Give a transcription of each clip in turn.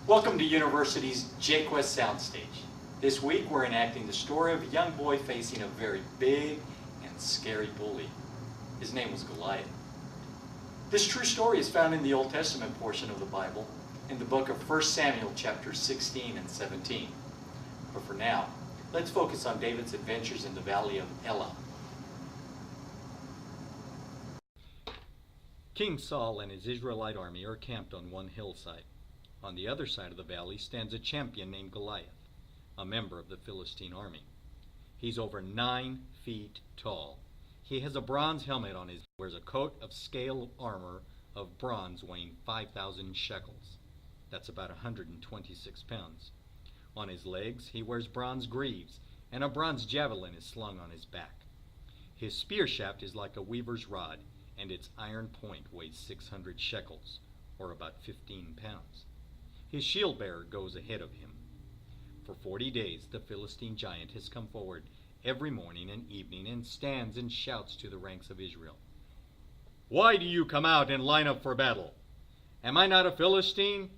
Welcome to University's Jaquest Soundstage. This week we're enacting the story of a young boy facing a very big and scary bully. His name was Goliath. This true story is found in the Old Testament portion of the Bible, in the book of 1 Samuel chapters 16 and 17. But for now, let's focus on David's adventures in the valley of Elah. King Saul and his Israelite army are camped on one hillside. On the other side of the valley stands a champion named Goliath, a member of the Philistine army. He's over 9 feet tall. He has a bronze helmet on his head, wears a coat of scale armor of bronze weighing 5,000 shekels. That's about 126 pounds. On his legs, he wears bronze greaves, and a bronze javelin is slung on his back. His spear shaft is like a weaver's rod, and its iron point weighs 600 shekels, or about 15 pounds. His shield bearer goes ahead of him. For 40 days the Philistine giant has come forward every morning and evening and stands and shouts to the ranks of Israel. "Why do you come out and line up for battle? Am I not a Philistine?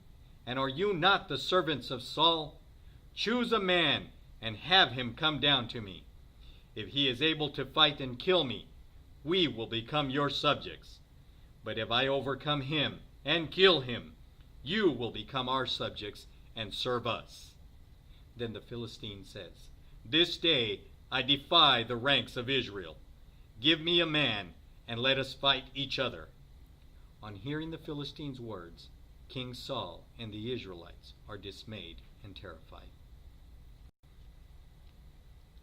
And are you not the servants of Saul? Choose a man and have him come down to me. If he is able to fight and kill me, we will become your subjects. But if I overcome him and kill him, you will become our subjects and serve us." Then the Philistine says, "This day I defy the ranks of Israel. Give me a man and let us fight each other." On hearing the Philistine's words, King Saul and the Israelites are dismayed and terrified.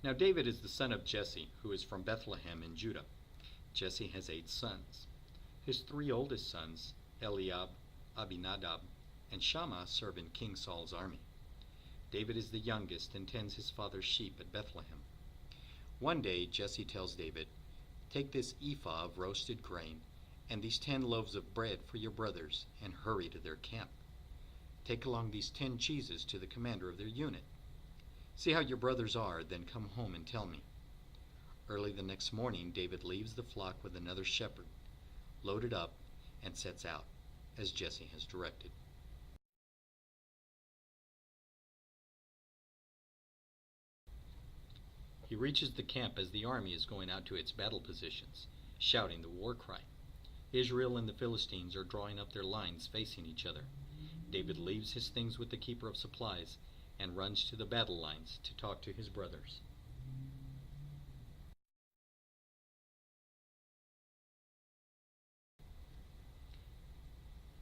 Now David is the son of Jesse, who is from Bethlehem in Judah. Jesse has 8 sons. His 3 oldest sons, Eliab, Abinadab, and Shammah, serve in King Saul's army. David is the youngest and tends his father's sheep at Bethlehem. One day Jesse tells David, "Take this ephah of roasted grain and these 10 loaves of bread for your brothers and hurry to their camp. Take along these 10 cheeses to the commander of their unit. See how your brothers are, then come home and tell me." Early the next morning, David leaves the flock with another shepherd, loaded up, and sets out, as Jesse has directed. He reaches the camp as the army is going out to its battle positions, shouting the war cry. Israel and the Philistines are drawing up their lines facing each other. David leaves his things with the keeper of supplies and runs to the battle lines to talk to his brothers.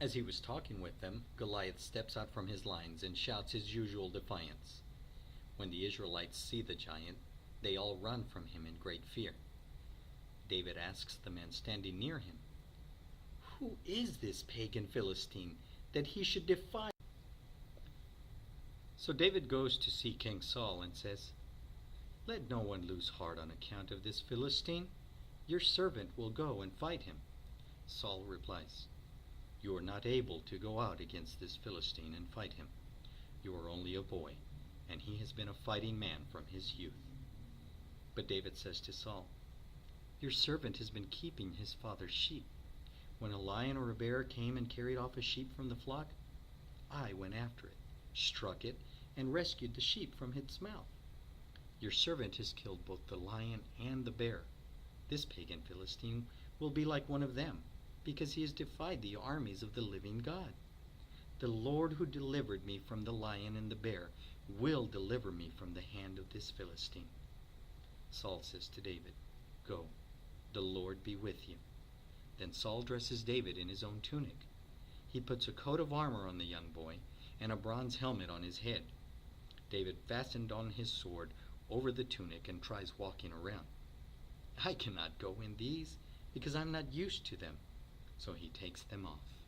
As he was talking with them, Goliath steps out from his lines and shouts his usual defiance. When the Israelites see the giant, they all run from him in great fear. David asks the men standing near him, "Who is this pagan Philistine that he should defy?" So David goes to see King Saul and says, "Let no one lose heart on account of this Philistine. Your servant will go and fight him." Saul replies, "You are not able to go out against this Philistine and fight him. You are only a boy, and he has been a fighting man from his youth." But David says to Saul, "Your servant has been keeping his father's sheep. When a lion or a bear came and carried off a sheep from the flock, I went after it, struck it, and rescued the sheep from its mouth. Your servant has killed both the lion and the bear. This pagan Philistine will be like one of them, because he has defied the armies of the living God. The Lord who delivered me from the lion and the bear will deliver me from the hand of this Philistine." Saul says to David, "Go, the Lord be with you." Then Saul dresses David in his own tunic. He puts a coat of armor on the young boy and a bronze helmet on his head. David fastened on his sword over the tunic and tries walking around. "I cannot go in these because I'm not used to them." So he takes them off.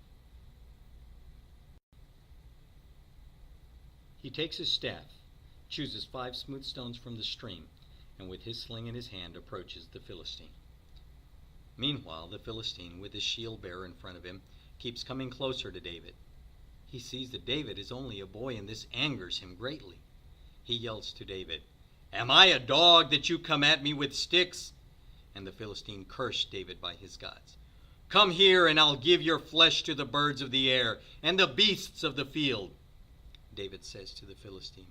He takes his staff, chooses 5 smooth stones from the stream, and with his sling in his hand approaches the Philistine. Meanwhile, the Philistine, with his shield bearer in front of him, keeps coming closer to David. He sees that David is only a boy, and this angers him greatly. He yells to David, "Am I a dog that you come at me with sticks?" And the Philistine cursed David by his gods. "Come here, and I'll give your flesh to the birds of the air and the beasts of the field." David says to the Philistine.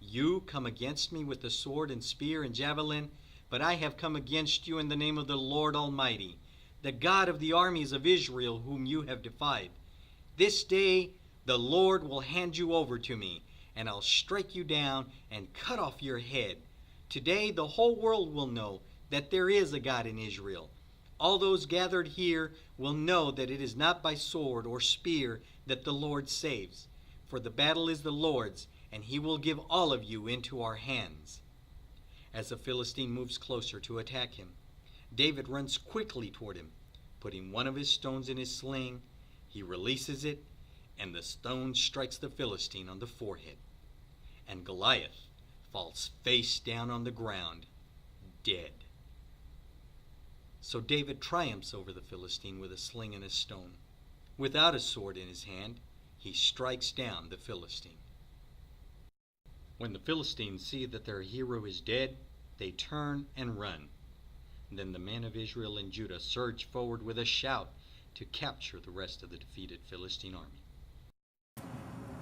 You come against me with the sword and spear and javelin, but I have come against you in the name of the Lord Almighty, the God of the armies of Israel, whom you have defied. This day the Lord will hand you over to me, and I'll strike you down and cut off your head. Today the whole world will know that there is a God in Israel. All those gathered here will know that it is not by sword or spear that the Lord saves, for the battle is the Lord's, and he will give all of you into our hands. As the Philistine moves closer to attack him, David runs quickly toward him. Putting one of his stones in his sling, he releases it, and the stone strikes the Philistine on the forehead. And Goliath falls face down on the ground, dead. So David triumphs over the Philistine with a sling and a stone. Without a sword in his hand, he strikes down the Philistine. When the Philistines see that their hero is dead, they turn and run. Then the men of Israel and Judah surge forward with a shout to capture the rest of the defeated Philistine army.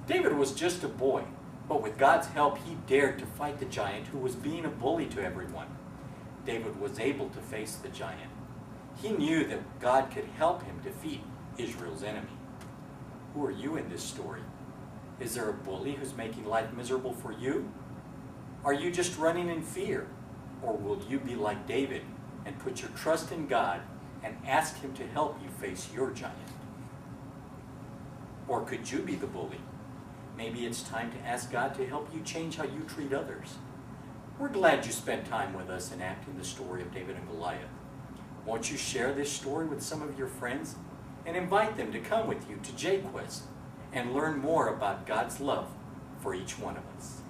David was just a boy, but with God's help he dared to fight the giant who was being a bully to everyone. David was able to face the giant. He knew that God could help him defeat Israel's enemy. Who are you in this story? Is there a bully who's making life miserable for you? Are you just running in fear? Or will you be like David and put your trust in God and ask him to help you face your giant? Or could you be the bully? Maybe it's time to ask God to help you change how you treat others. We're glad you spent time with us enacting the story of David and Goliath. Won't you share this story with some of your friends and invite them to come with you to JQuest and learn more about God's love for each one of us?